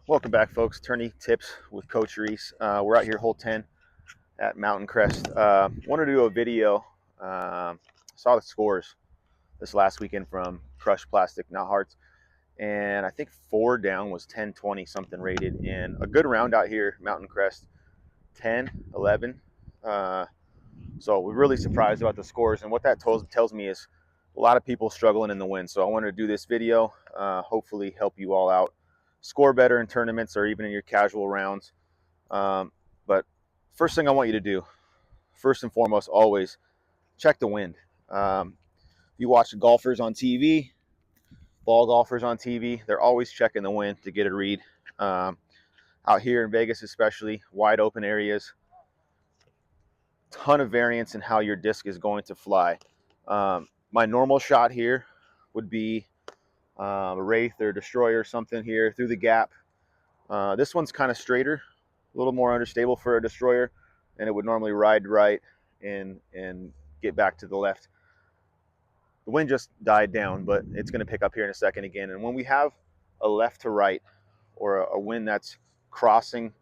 Welcome back, folks. Tourney tips with Coach Reese. We're out here, hole 10 at Mountain Crest. Wanted to do a video. Saw the scores this last weekend from Crushed Plastic, Not Hearts, and I think 4 down was 10-20 something rated, and a good round out here, Mountain Crest, 10-11. So we're really surprised about the scores, and what that tells me is a lot of people struggling in the wind. So I wanted to do this video, hopefully help you all out, score better in tournaments or even in your casual rounds. But first thing I want you to do, first and foremost, always check the wind. You watch golfers on TV, ball golfers on TV, they're always checking the wind to get a read. Out here in Vegas especially, wide open areas, ton of variance in how your disc is going to fly. My normal shot here would be a Wraith or Destroyer or something here through the gap. This one's kind of straighter, a little more understable for a Destroyer, and it would normally ride right and get back to the left. The wind just died down, but it's going to pick up here in a second again. And when we have a left to right or a wind that's crossing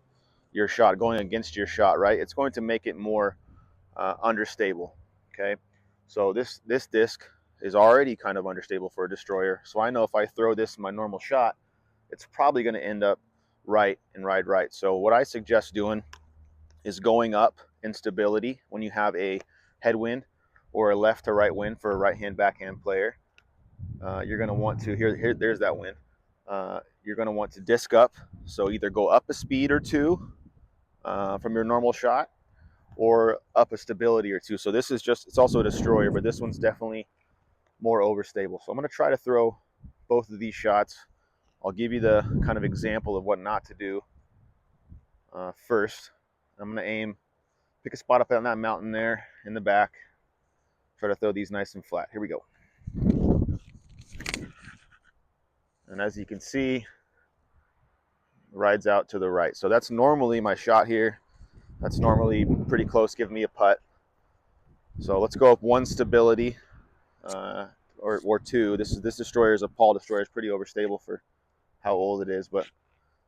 your shot, going against your shot, right, it's going to make it more understable. Okay, so this disc is already kind of understable for a Destroyer, so I know if I throw this in my normal shot, it's probably going to end up right and ride right. So what I suggest doing is going up in stability when you have a headwind or a left to right wind for a right-hand backhand player. You're going to want to, there's that wind. You're going to want to disc up, so either go up a speed or two from your normal shot, or up a stability or two. So this is just, it's also a Destroyer, but this one's definitely more overstable. So I'm going to try to throw both of these shots. I'll give you the kind of example of what not to do first. I'm going to aim, pick a spot up on that mountain there in the back, try to throw these nice and flat. Here we go. And as you can see, rides out to the right. So that's normally my shot here. That's normally pretty close, giving me a putt. So let's go up one stability, or two. This Destroyer is a Paul Destroyer. It's pretty overstable for how old it is, but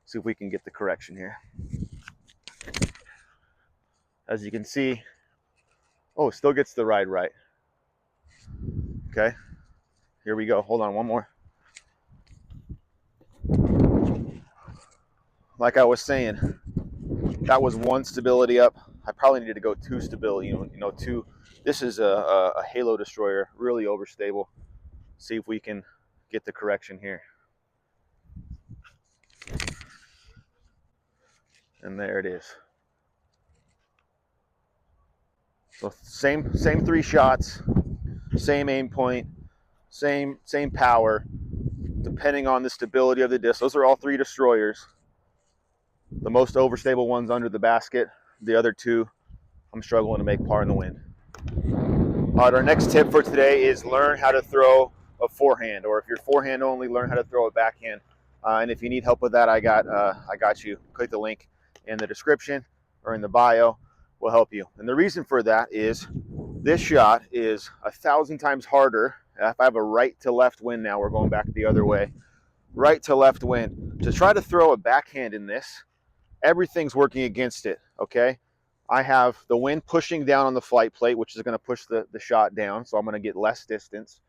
see if we can get the correction here. As you can see, oh, still gets the ride right. Okay, here we go. Hold on, one more. Like I was saying, that was one stability up. I probably needed to go two stability, two. This is a Halo Destroyer, really overstable. See if we can get the correction here. And there it is. So same 3 shots, same aim point, same power, depending on the stability of the disc. Those are all 3 Destroyers. The most overstable one's under the basket. The other 2, I'm struggling to make par in the wind. All right, our next tip for today is learn how to throw a forehand, or if you're forehand only, learn how to throw a backhand. And if you need help with that, I got you. Click the link in the description or in the bio. We'll help you. And the reason for that is this shot is 1,000 times harder. If I have a right to left wind now, we're going back the other way. Right to left wind. To try to throw a backhand in this, everything's working against it, okay? I have the wind pushing down on the flight plate, which is going to push the shot down, so I'm going to get less distance,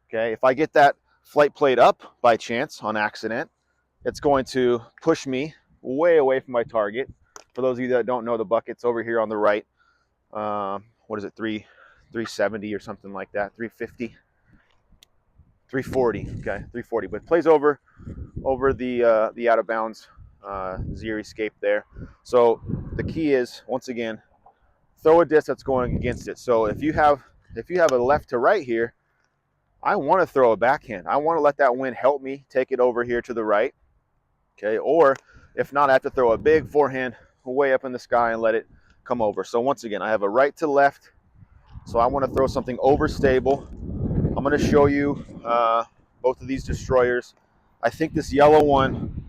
okay? If I get that flight plate up by chance, on accident, it's going to push me way away from my target. For those of you that don't know, the bucket's over here on the right. What is it, 370 or something like that, 350? 340, okay, 340. But it plays over the out of bounds zero escape there. So the key is, once again, throw a disc that's going against it. So if you have a left to right here, I want to throw a backhand. I want to let that wind help me take it over here to the right, okay? Or if not, I have to throw a big forehand way up in the sky and let it come over. So once again, I have a right to left, so I want to throw something overstable. I'm going to show you both of these Destroyers. I think this yellow one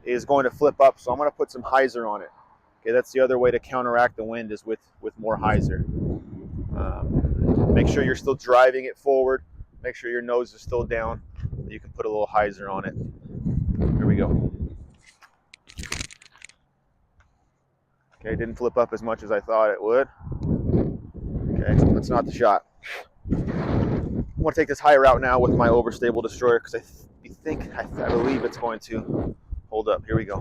is going to flip up, so I'm going to put some hyzer on it. Okay, that's the other way to counteract the wind, is with more hyzer. Make sure you're still driving it forward. Make sure your nose is still down. You can put a little hyzer on it. Here we go. Okay, didn't flip up as much as I thought it would. Okay, that's not the shot. I want to take this higher route now with my overstable destroyer because I believe it's going to hold up. Here we go.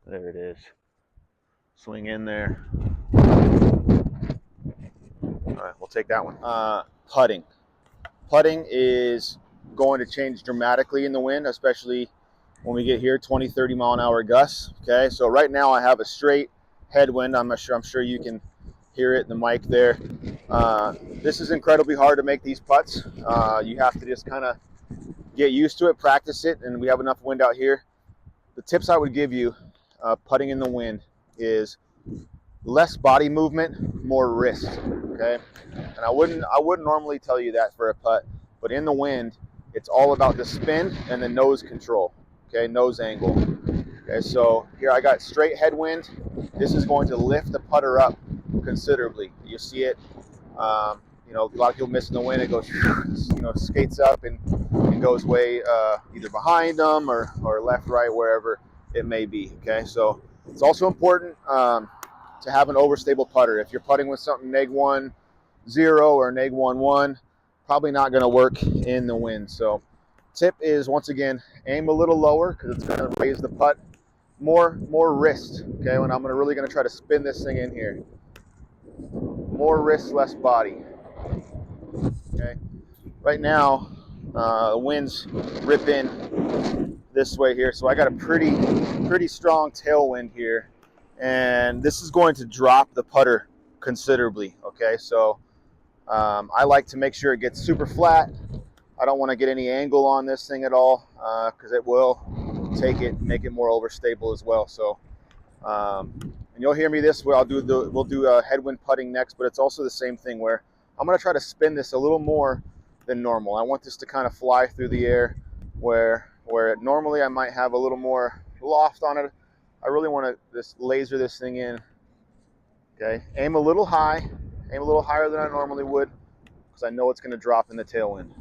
There it is. Swing in there. All right, we'll take that one. Putting. Putting is going to change dramatically in the wind, especially when we get here, 20, 30 mile an hour gusts. Okay, so right now I have a straight headwind. I'm sure you can hear it in the mic there. This is incredibly hard to make these putts. You have to just kind of get used to it, practice it, and we have enough wind out here. The tips I would give you putting in the wind is less body movement, more wrist. Okay, and I wouldn't normally tell you that for a putt, but in the wind, it's all about the spin and the nose control. Okay, nose angle. Okay, so here I got straight headwind. This is going to lift the putter up considerably. You see it. You know, a lot of people miss in the wind. It goes, you know, skates up and goes way either behind them or left, right, wherever it may be. Okay, so it's also important to have an overstable putter. If you're putting with something neg 1.0 or neg 1.1, probably not going to work in the wind. So tip is, once again, aim a little lower because it's going to raise the putt. More wrist. Okay, when I'm really going to try to spin this thing in here. More wrist, less body. Okay, right now the winds rip in this way here, so I got a pretty strong tailwind here, and this is going to drop the putter considerably. Okay, so I like to make sure it gets super flat. I don't want to get any angle on this thing at all because it will make it more overstable as well. So and you'll hear me this way. We'll do headwind putting next, but it's also the same thing where I'm going to try to spin this a little more than normal. I want this to kind of fly through the air where normally I might have a little more loft on it. I really want to just laser this thing in. Okay, aim a little high, aim a little higher than I normally would because I know it's going to drop in the tailwind.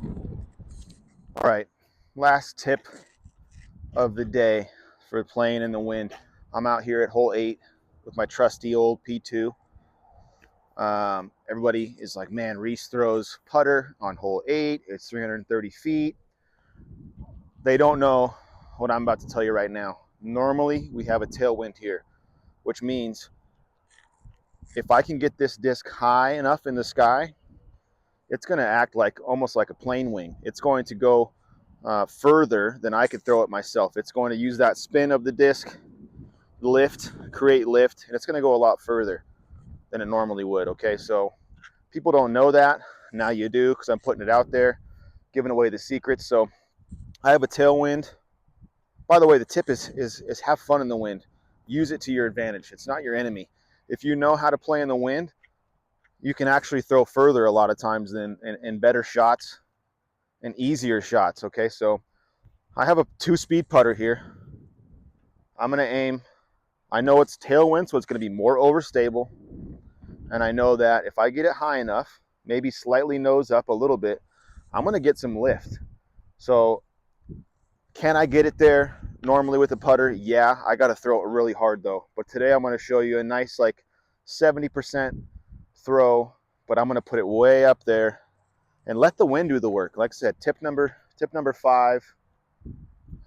All right, last tip of the day for playing in the wind. I'm out here at hole 8 with my trusty old P2. Everybody is like, man, Reese throws putter on hole 8. It's 330 feet. They don't know what I'm about to tell you right now. Normally, we have a tailwind here, which means if I can get this disc high enough in the sky, it's going to act like almost like a plane wing. It's going to go further than I could throw it myself. It's going to use that spin of the disc, create lift, and it's going to go a lot further than it normally would. Okay, so people don't know that. Now you do because I'm putting it out there, giving away the secrets. So I have a tailwind. By the way, the tip is have fun in the wind. Use it to your advantage. It's not your enemy. If you know how to play in the wind, you can actually throw further a lot of times and better shots and easier shots. Okay, so I have a 2-speed putter here. I'm going to aim. I know it's tailwind, so it's going to be more overstable. And I know that if I get it high enough, maybe slightly nose up a little bit, I'm going to get some lift. So can I get it there normally with a putter? Yeah, I got to throw it really hard though. But today I'm going to show you a nice like 70% throw, but I'm going to put it way up there and let the wind do the work. Like I said, tip number 5. I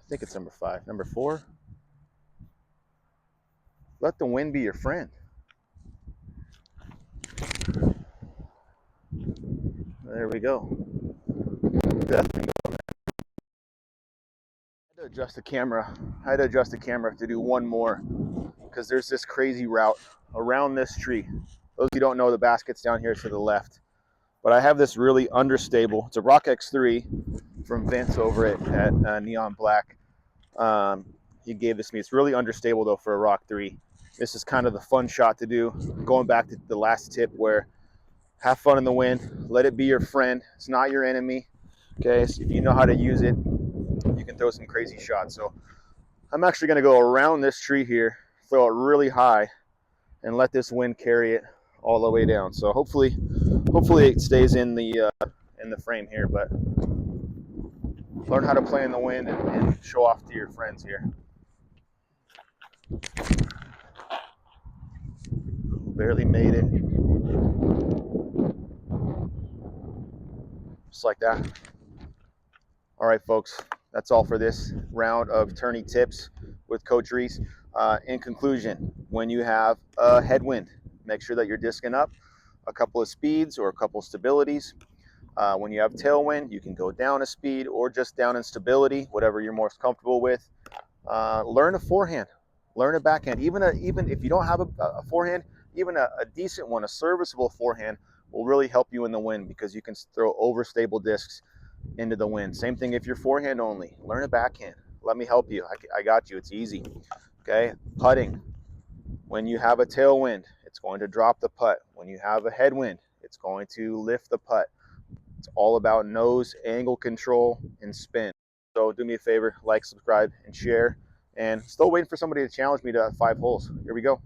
think it's number 5. Number 4. Let the wind be your friend. There we go. That thing go. I had to adjust the camera to do one more because there's this crazy route around this tree. Those of you who don't know, the basket's down here to the left. But I have this really understable, it's a Rock X3 from Vince over at Neon Black. He gave this to me. It's really understable though for a Rock 3. This is kind of the fun shot to do. Going back to the last tip where have fun in the wind, let it be your friend. It's not your enemy. Okay, so if you know how to use it, you can throw some crazy shots. So I'm actually going to go around this tree here, throw it really high, and let this wind carry it all the way down. So hopefully it stays in the frame here. But learn how to play in the wind and show off to your friends here. Barely made it. Just like that. All right, folks, that's all for this round of tourney tips with Coach Reese. In conclusion, when you have a headwind, make sure that you're discing up a couple of speeds or a couple of stabilities. When you have tailwind, you can go down a speed or just down in stability, whatever you're most comfortable with. Learn a forehand, learn a backhand. Even if you don't have a forehand, even a decent one, a serviceable forehand, will really help you in the wind because you can throw overstable discs into the wind. Same thing if you're forehand only. Learn a backhand. Let me help you. I got you. It's easy. Okay. Putting. When you have a tailwind, it's going to drop the putt. When you have a headwind, it's going to lift the putt. It's all about nose, angle control, and spin. So do me a favor, like, subscribe, and share. And still waiting for somebody to challenge me to 5 holes. Here we go.